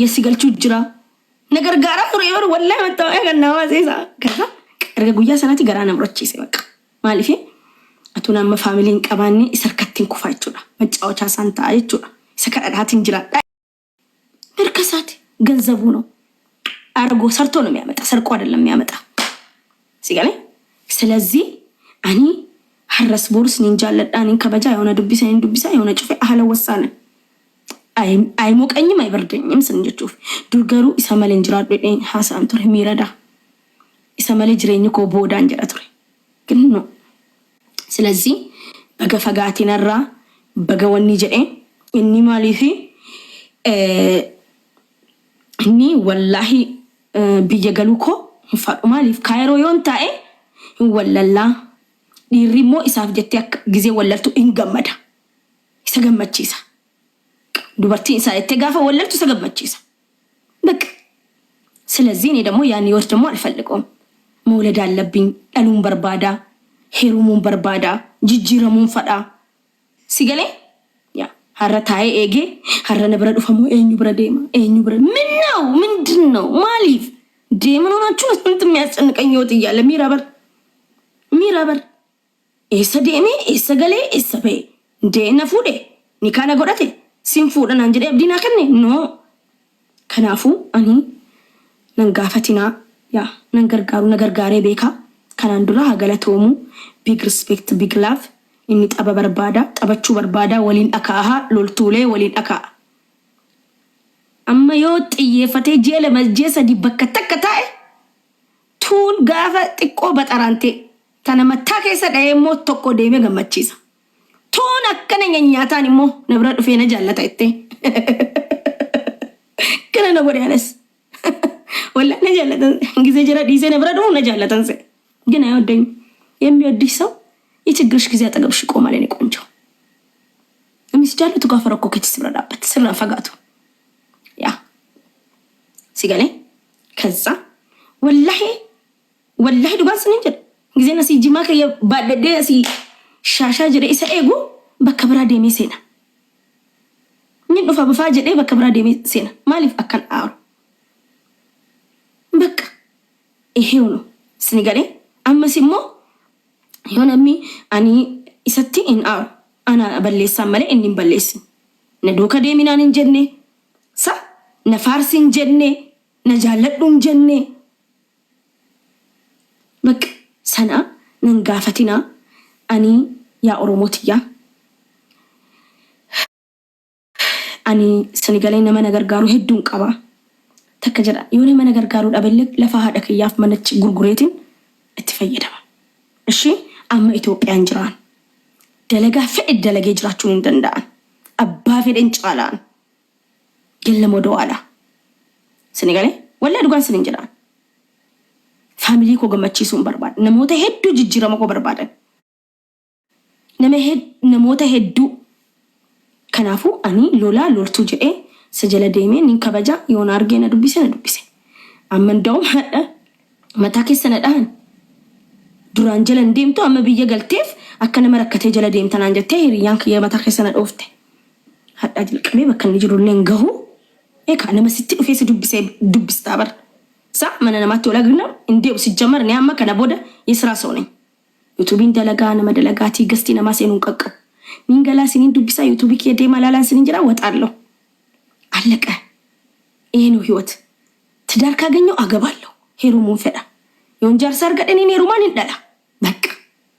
biyyessi galchuu jira ነገር ጋራ ሩየር ወላሂ መጣው ያገናዋ ዜሳ ከዛ ቀርገ ጉያ ሰናቲ ጋራ ነምሮቺስ በቃ ማለፊ አቱናማ ፋሚሊን ቀባኒ ይሰርከቲን ኩፋይቹዳ መጫወቻ ሳንታ አይቹዳ ሰከራዳት እንጅራ በርከሳት ገንዘቡ ነው አርጎ ሰርቶ ነው የሚያመጣ ሰርቆ አይደለም የሚያመጣ ሲጋለ ስለዚህ አኒ ሐረስ ቦርስ ንንጃለዳኒን ከበጃ የሆነ ዱቢሳ የሆነ ጭፌ አህለ ወሳነ አይ ሞቀኝም አይበርደኝም ስንጀቹፍ ዱርገሩ ኢሰመለ እንጅራዶ ደኝ ሐሳም ቱር ሚረዳ ኢሰመለ ጅሬኝ ኮ ቦዳ እንጀራ ቱር ግን ነው ስለዚህ በገፈጋቲ ነራ በገወኒ ጀዴ እኒ ማሊፊ እኒ ወላሂ ቢየገሉኮ ይፋዱ ማሊፍ ካይሮ ዮንታኤ ወለላ ዲሪሞ ኢሳፍ ጀቲ ጊዜ ወለልቱ እንገመዳ ይሰገመቺሳ ዱበርቲ ኢሳይቴ ጋፋ ወለልቱ ሰገመቺሳ በቃ ስለዚህ እኔ ደግሞ ያን ይወር ደግሞ አልፈልገውም መውለድ አለብኝ ዳሉን በርባዳ ሄሩሙን በርባዳ ጅጅረሙን ፈዳ ሲገሌ ያ ሐረታዬ ኤጌ ሐረነ ብረዱ ፈሞ ኤኙ ብረዴማ ኤኙ ብረ ምንነው ምንድነው ማሊፍ ዴምን ሆናችሁ እንት የሚያስጨንቀኝ ወጥ ይያለ ሚራበር ኤሰዴሜ ኤሰገሌ ኤሰበ ነፉዴ ኒካና ጎዳቴ ሲንፉደን አንጀዴ አብዲና ከኔ ኖ ከናፉ አኒ ነንጋፈቲና ያ ነገርጋሬ ቤካ ከናንዱራ ሀገለቶሙ ቢግ ሪስፔክት ቢግ ላቭ ኢኒ ጠበ በርባዳ ጠበቹ በርባዳ ወሊን አካሃ ሎልቱሌ ወሊን አካ አማ ዮጥ ይፈቴ ጄለ መስጄሰ ዲበከተከታኤ ቱን ጋፈ ጥቆ በጠራንቴ ተነመታ ከሰ ደሞ ተቆ ደሜ ገመቺሳ ቱን አከነኛኛታን ሞ ነብረ ዱፌነ ጃለታ እቴ ከነነ ወዲያነስ ወላ ነጃለታ እንግዜ ጀራ ዲዜ ነብረ ዱ ነጃለታንሰ ግን አይወደኝ የሚወድሽ ሰው የችግርሽ ጊዜ አጠገብሽ ይቆማል። እኔ ቆንጆ እምስጃለቱ ጋፈረኮ ከቺስ ብረዳበት ስራ ፈጋቱ ያ ሲገሌ ከዛ ወላሂ ዱጋስ ነኝ ጊዜና ሲጂማ ከየባደደ ሲ ሻሻ ጀደ ኢሰኤጉ በከብራ ደሜ ሴና ምን ዱፋ በፋጀደ በከብራ ደሜ ሴና ማሊፍ አካን አሩ በቃ ይሄው ነው ስኒገሌ አመሲሞ ዮነሚ አኒ ኢሰቲ ኢን አሩ አና በሌሳ መለ እኒም በሌስ ነዶከ ደሚናን እንጀኔ ሳ ነፋርሲን ጀኔ ነጃለዱን ጀኔ በቃ ሰና ነንጋፈቲና አኒ ያ ኦሮሞትያ አኒ ስኒገሌ ነመ ነገር ጋሩ ሄዱን ቀባ ተከጀዳ የሆነ መነገር ጋሩ ዳበልክ ለፋሃደ ከያፍ መነች ጉርጉሬቲን እትፈየደማ እሺ አማ ኢትዮጵያ እንጅራን ደለጋ ፈድ ደለጋ ይጅራችሁን እንደንዳን አባ ፈደን ጫላን የለም ወደዋላ ስኒገሌ ወላ ዱጋን ስንንጅራን ፋሚሊ ኮ ገመቺሱን በርባድ ነሞተ ሄዱ ጅጅረማ ኮ በርባደ ነሞተ ሄዱ ከናፉ አኒ ሎላ ሎልቱ ጀኤ ሰጀለ ደሜ ንከበጃ የሆነ አርጌና ዱቢሴ አመንዳውም ሀደ መታከ ሰነዳን ዱራንጀለ እንደምቶ አመብየ ገልቴፍ አከነ መረከተ ጀለ ደም ተናንጀተ ሪያንክ የመታከ ሰነድ ኦፍተ ሀዳ ጅልቀሜ በከን ጅሩልን ገሁ ኤካነ መስቲ ኦፌስ ዱብስታበር ሳ መነና ማተው ለግና እንዴው ሲጀመር ነው ያማ ከነቦደ የስራ ሰው ነኝ ዩቲዩብን ደለጋ ነመደለጋቲ ገስቲና ማሴኑን ቀቀ ሚንገላ ሲኒን ዱብሳ ዩቲዩብ ከዴ ማላላን ሲንጀራ ወጣለሁ አለቀ ይሄ ነው ህይወት ትዳር ካገኘው አገባለሁ ሄሩሙን ፈዳ የወንጀር ሰርገደኔ ኔሩማን እንደላ በቃ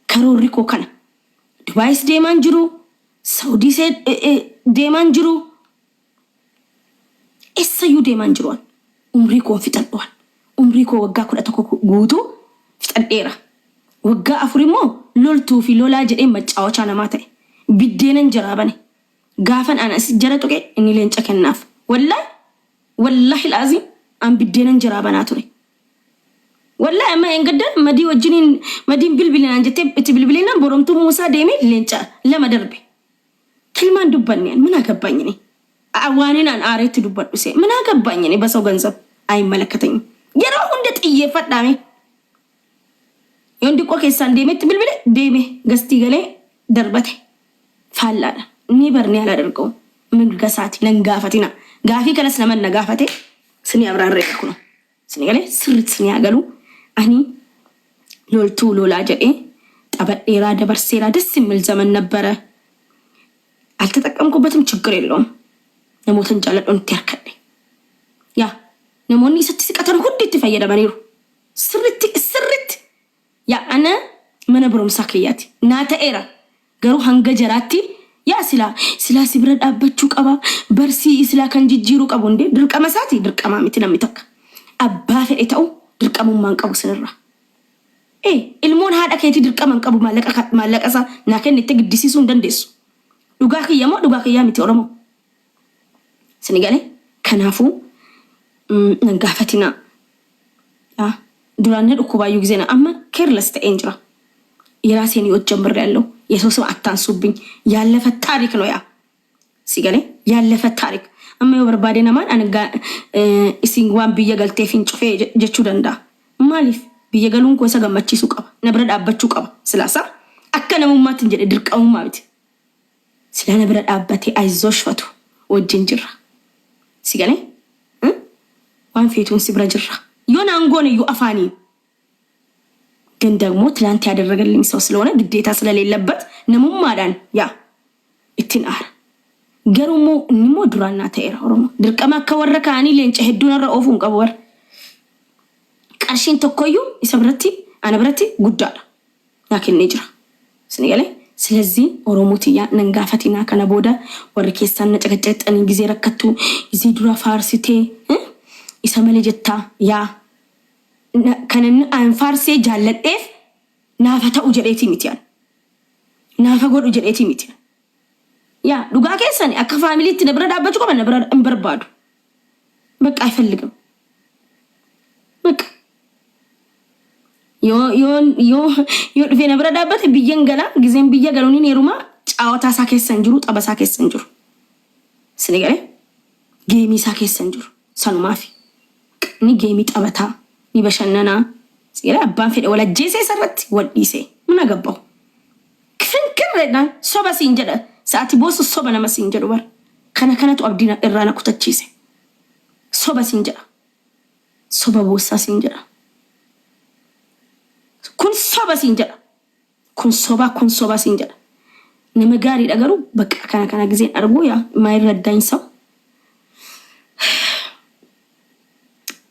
ከሮሪኮ ከነ ዱባይስ ዴማንጅሩ ሳውዲ ዴማንጅሩ እሰዩ ዴማንጅሩን ኡምሪኮ ፍጠዷል ኡምሪኮ ወጋ ኩለተኮ ጉቱ ፍጠዴራ ወጋ አፍሪሞ ሎልቱ ፊሎላ ጀዴ መጫወቻ ነማታይ ቢዴነን ጀራበኔ ጋፈን አናስ ጀረጡቄ እኒ ለንጨ ከናፍ ወላሂ العظيم አም ቢዴነን ጀራበናቱ ነኝ ወላሂ አማ እንግደ መዲ ወጅኒን መዲን ብልብልና አንጀቴ ብትብልብልና ቦሮምቱ ሙሳ ደሜ ለንጨ ለመደርቤ ክልማን ዱበኛን ምን አገባኝ ነኝ አዋኔን አሬት ዱበዱሴ ምን አገባኝ ነኝ በሰው ገንዘብ አይመለከተኝ የራው እንደ ጥዬ ፈዳሜ የንዲ ቆከሳን ደሜ ትብልብለ ደሜ ገስቲ ገሌ ደርበቴ ፋላዳ ኒበርኒ ያላደርገው ምን ገሳት ለንጋፈቲና Gaafii kanas naman nagaafate sini abraarree kuno. Sini galee sirriitti sini agalu ani loltuu lolaa jedhee xabadheeraa dabarseeraa ደስ የሚል ዘመን ነበረ። አልተጠቀምኩበትም ችግር የለውም። ነሞትን ጃለዶን ትያርከደ ያ ነሞኒ ስትስቀተን ሁዲት ፈየደመኒሩ ስርት ያ አነ መነብሮም ሳከያቲ ናተኤራ ገሩ hangaጀራቲ ያ ስላ ሲብረድ አበቹ ቀባ በርሲ ስላ ከንጂጂሩ ቀቡ እንዴ ድርቀመሳቲ ድርቀማሚት ነሚተካ አባ ፈኤታው ድርቀሙን ማንቀቡ ስንራ ilmoon haadha keetii dirqaman qabu maallaqasa naa kennitte giddisiisuu dandeessu. Dhugaa kiyyaa miti Oromoo. Sini galee kanaafuu nan gaafatina. Duraanee dhukkubaayyuu ጊዜና amma keerlas ta'een jira. የራሴን ህይወት ጀምሬያለሁ። የሰው ስም አታንሱብኝ። ያለፈ ታሪክ ነው ያ ሲገሌ ያለፈ ታሪክ amma yoo barbaade namaan anga isin waan biyya galtee fincufee jechuu danda'a. Maaliif biyya galuun ko isa gammachiisu qaba. Na bira dhaabbachuu qaba. Silaasa akka namummaatti jedhe dirqamummaa miti. Sila na bira dhaabbatee ayizoosh fatu wajjin jirra. Sigalee waan feetuun si bira jirra. Yoo naangoon iyyuu afaaniin ግን ደግሞ ትላንት ያደረገልኝ ሰው ስለሆነ ግዴታ ስለሌለበት ነሙማዳን ያ እትናር ገሩሞ ንሞ ዱራና ተይራ ኦሮሞ ድርቀማ ከወረካ አኒ ለንጨ ሄዱን ረኦፉን ቀበወር ቀርሽን ተኮዩ ይሰብረቲ አነብረቲ ጉዳዳ ያከን ነጅራ ስነገለ ስለዚህ ኦሮሞቲያ ነንጋፈቲና ከነቦዳ ወርኬሳን ነጨቀጨጠን ጊዜ ረከቱ እዚ ዱራ ፋርሲቴ ይሰመለጀታ ያ ከነን አንፋርሴ ጃለጤፍ ናፈታው ጀዴቲ ሚቲያን ናፈጎዱ ጀዴቲ ሚቲያን ያ ዱጋ ከሰን አከ ፋሚሊቲ ነብረዳ አባጭ ቆመ ነብረዳ እንበርባዱ በቃ አይፈልግም በቃ ዮ ድፌ ነብረዳ አባጭ ቢየን ገላ ጊዜን ቢየ ገሉኒ ኔሩማ ጫዋታ ሳከሰን ጅሩ ጠበሳ ከሰን ጅሩ ስነገለ ጌሚ ሳከሰን ጅሩ ሰኑማፊ ኒ ጌሚ ጠበታ ni bashannana sira abban fede wala jese sarratti wadise muna gabbaw kinkirredan soba sinjada saati bosu soba nama sinjadu bar kana to abdina irrana kutachise soba sinjada soba bosa sinjada kun soba sinjada nama gari dagaru baka kana gizen argo ya mayreddañ saw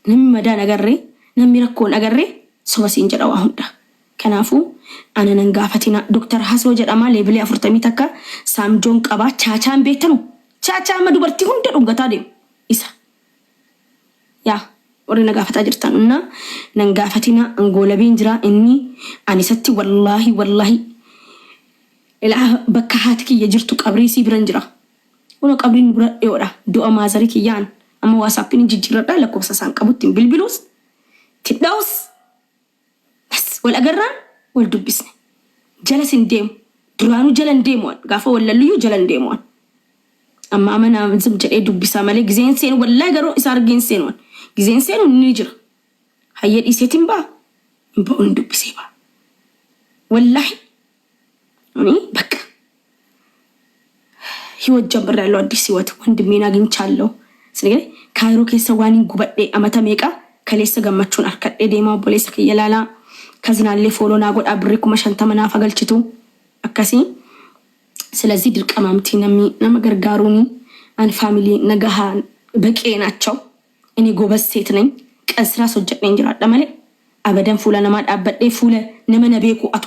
nim madana garre namirakkoon agarre sobasin jedhawa hunda kanaafu ananan gaafatina doktor Hasoo jedhama leebilee 40 takka saamjoon qaba chaachaan beetanu chaachaa ma dubartii hunda dhungataa deem isa yaa warina gaafataa jirtanna nan gaafatina angolabeen jira inni anisatti wallahi ila bakka haatiki yajirtu qabri si biran jira uno qabrin bura yoda du'a maazari kiyaan amma wasaapin jijjiradha lakkoofsa san qabutti bilbilus تدوس بس ولا قران والدبسني جلس نديم درانو جلن ديمون قافوا ولا ليو جلن ديمون اما انا مزم جاي دبسا مالك زين سين ولا قرو اسار جين سينون زين سين نيجر هيا ديسيتين با بون دبسي با والله اني بك هيوت جبر ያለው አዲስ ህይወት ወንድሜና አግኝቻለሁ ስለዚህ ካይሮ ከሰዋኒ ጉበዴ አመታ ሜቃ ከሌስ ገመቹን አርከደ ዴማ ፖሊስ ከየላላ ከዝናሌ ፎሎና ጎዳ ብሪኩ መሸንተመና ፈገልጭቱ አካሲ ስለዚህ ድርቀማምቲ ነመገርጋሩኒ አን ፋሚሊ ነገሃ በቄ ናቸው እኔ ጎበዝ ሴት ነኝ ቀስራ ሶጀቅ ነኝ ጅራ ደማለ አበደን ፉለ ነማድ አበደ ፉለ ነመነ ቤኩ አቱ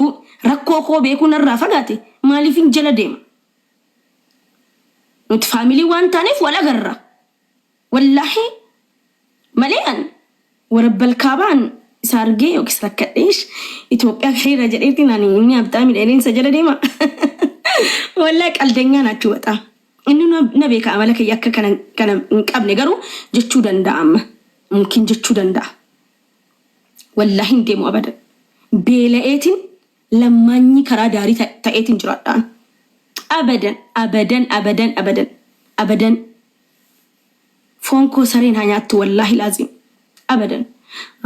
ረኮኮ ቤኩ ነራ ፈጋቴ ማሊፊን ጀለዴም ኖት ፋሚሊ ዋንታኔፍ ወላ ገራ ወላሂ መሊያን ورب الكابان سارجي وكسركديش ኢትዮጵያ خير جديتنا ني ابطامي دين سجل ديما ولا قلدኛ ናችሁ በጣም እንኑ ነብይ ከአመለከ ያከ ከነ እንቀብ ነገሩ ጀቹ ደንዳም ሙምኪን ጀቹ ደንዳ والله እንደሞ አበደ ቤለኤቲን ለማኝ ከራ ዳሪ ታኤቲን ጅራዳን አበደን ፎንኮ ሰሬን ሃኛት والله لازم abadan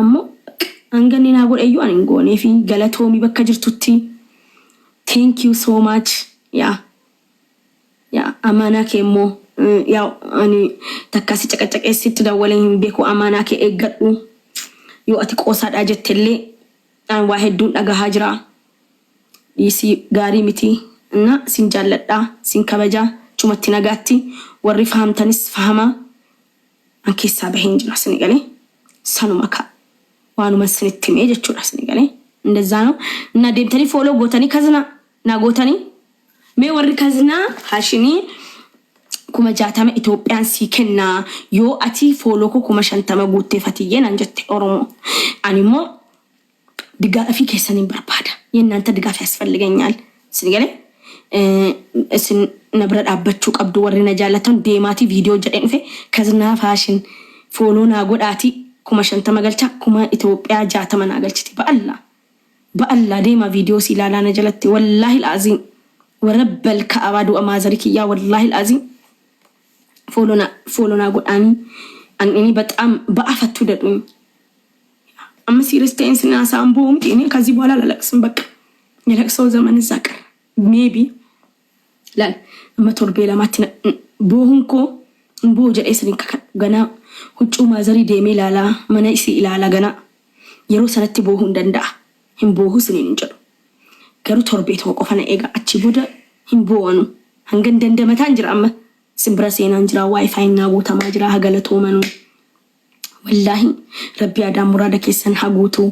ammo anganina god ayu aningone fi galatomi bakka jirtutti thank you so much ya amana kemo ያው እኔ ተካሲ ጨቀጨቀ ስትደወለኝ ቤኩ አማናከ እገዱ ዮአቲ ቆሳዳ ጀተሌ አን ዋሄዱን ደጋሃ ጅራ ይሲ ጋሪ ሚቲ እና ሲንጃለዳ ሲንከበጃ ቹመቲ ነጋቲ ወሪ ፈሃምተንስ ፈሃማ አንኬሳ በሄንጅ ራስኒ ገሌ ሰኑማካ ዋኑ መስንት ሜጀቹ ራስኒ ገሌ እንደዛ ነው እና ደምተኒ ፎሎ ጎተኒ ከዝና ና ጎተኒ ሜ ወሪ ከዝና ሃሽኒ kuma jaatama Itoophiyaan siikena yoo ati fooloo ko kuma 50 guutteefatiyyeen anjette oromo animo digaafi keessaniin barbaada yennaanta digaafi asfalligeenyaal sinigale isin nabra dhaabbachuu qabdu warri na jaalatan deemaati viidiyoo jedheen dhufe kaznaa faashin fooloo naa godhaati kuma 50 galcha kuma Itoophiyaa jaatama naa galchiti ba'alla deema viidiyoo si ilaalaa na jalatti wallahi alazim warabbal ka'abadu amazarikiyya wallahi alazim ፎሎና ጎዳኒ አንኒ በጣም በአፈቱ ደዱኝ አማ ሲሪስቴንስ እና ሳምቦም እኔ ከዚህ በኋላ አላለቅስም በቃ የለቅሰው ዘመን ዘቀር ሜቢ ላል መቶርቤ ለማት ቦሁንኮ ቦ ጀኤስን ገና ሁጩ ማዘሪ ደሜ ላላ መነይሲ ኢላላ ገና የሮ ሰነቲ ቦሁ እንደንዳ ህምቦሁ ስኒን እንጀሩ ገሩ ቶርቤ ተቆፈነ ኤጋ አቺ ቦደ ህምቦኑ አንገን ደንደመታ እንጅራማ سمبرسين أنجرا واي فاي ناقوتا ماجرا هقلتو منو والله ربي أدام مرادك يسن حقوتو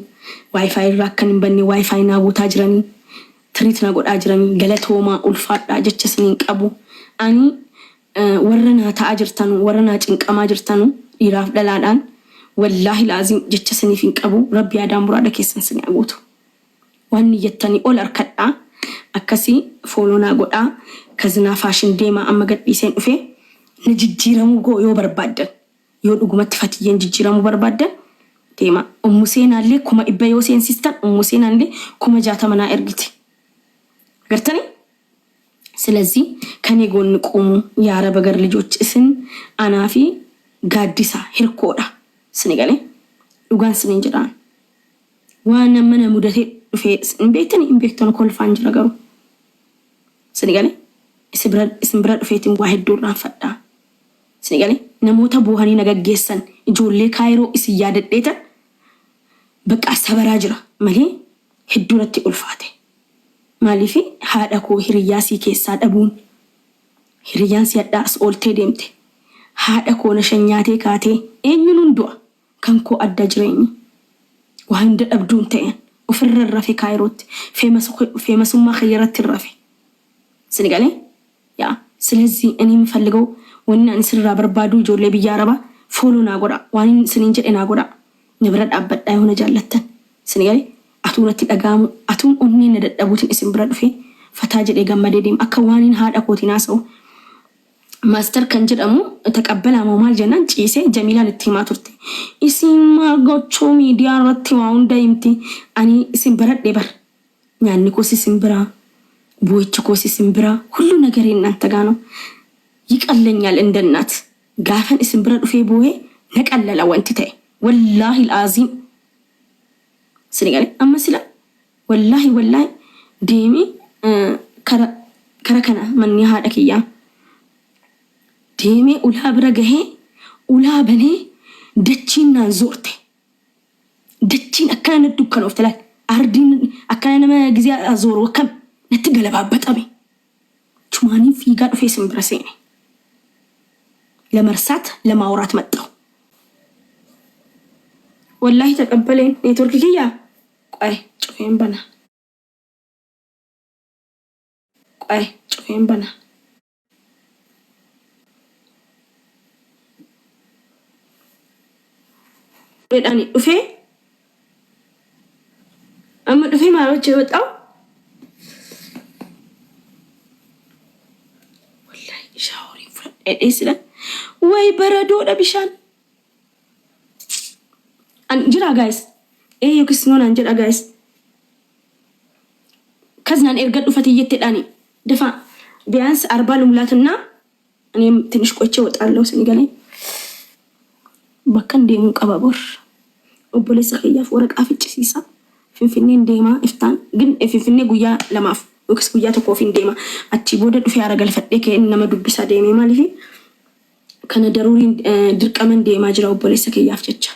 واي فاي راكن بني واي فاي ناقوتا أجراني تريت ناقوت أجراني قلتو ما ألفات أجرت سنين كابو أني ورنا تأجرتانو ورنا تنك أما أجرتانو يراف دلالان والله لازم جت سنين فين كابو ربي أدام مرادك يسن سنين حقوتو واني يتاني أول أركتا أكسي فولونا قوتا كزنا فاشن ديما أما قد بيسين أفي نججيرمو قو يو بربادن يو دقومت فتيين ججيرمو بربادن ديما أمسينا اللي كما إبا يوسين سيستان أمسينا اللي كما جاتا منا إرغتي قرتني سلزي كان يقول نقومو يا رب قر لجوج اسن أنا في قادسة هركورة سنقالي لغان سنين جران وانا منا مدتي في إنبيتني كل فانجر قرو سنقالي اسمبراد فيتم واحد دور رافدا سنغالي نموتا بوهاني نغاغيسن جولي كايرو اسيادت ديتا بقى سبراجرا مالي هدورتي الفاتي مالي في هاداكو هرياسي كيسا دبون هريانسي داس اولتي ديمتي هاداكو نشنياتي كاتي اينينون دو كانكو ادجريني وهند ابدون تين وفر الرفي كايروت في مسوما خيرت الرفي سنغالي يا سلزي اني مفلغو ونا انسرا بربادو جولي بياربا فولونا غورا واني سنينجه انا غورا نبرد ابد ايونه جالتن سنغالي اتونتي دغامو اتون اوني نددبوتين اسم برد في فتاجه دغمده ديم اكوانين هادا كوتيناسو ماستر كنجدمو تقبل امال جنان چيسه جميله نتيماتورتي اسم ماغوچو ميديا رتيواون دايمتي اني اسم برد دبر يعني كوسي سمبرا ቦይች ኮሲ ስምብራ ሁሉ ነገር እናንተ ጋር ነው ይቀለኛል እንደናት ጋፈን ስምብራ ዱፌ ቦይ ነቀለለ ወንትታይ والله العظيم سنغالي اما سلا والله ديمي كركنا من يهادكيا ديمي ولا برغه ولا بني دچينا زورتي دچين اكن دكان وفتلات اردين اكن ما غزي ازور وكم نتقلبابط ابي چماني في ጋር ፌስም ብረሰኝ ለመርሳት ለማውራት መጣው والله ተቀበለኝ ኔትወርክ ከያ ቆይ ጩፌን በና በዳኒ ዱፌ አማ ዱፌ ማሮች ወጣው شاوري فرد إسلا وي بردو دبشان أنجرا guys يكسنون أنجرا guys كزنا إرجع فتية تاني دفع بيانس 4 لملاتنا أنا تنش كوتشي وتقلو سنجالي بكن ديمو كبابور وبوليس خياف ورق أفيتش سيسا فين ديما إفتان جن فين جويا لماف وكس جويا تكوفين ديما أتشيبوده في عرق الفتة كأنما دبسة ديمي مالي kana daruuriin dirqaman deemaa jira obboleessa kiyyaaf jecha.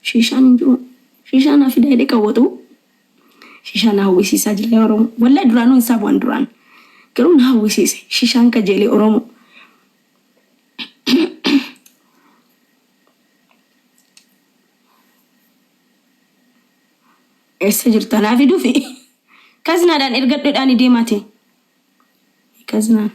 Shishaan injiru shishaan afida hidhe qawwatu shishaan hawwisiisaa jira Oromoo. Wallahi duraanuu isaa bu'an duraan garuu na hawwisiise shishaan kajeelee Oromoo. Eessa jirta naaf duufi kaznaadhaan ergadhoodhaan deemaate kaznaan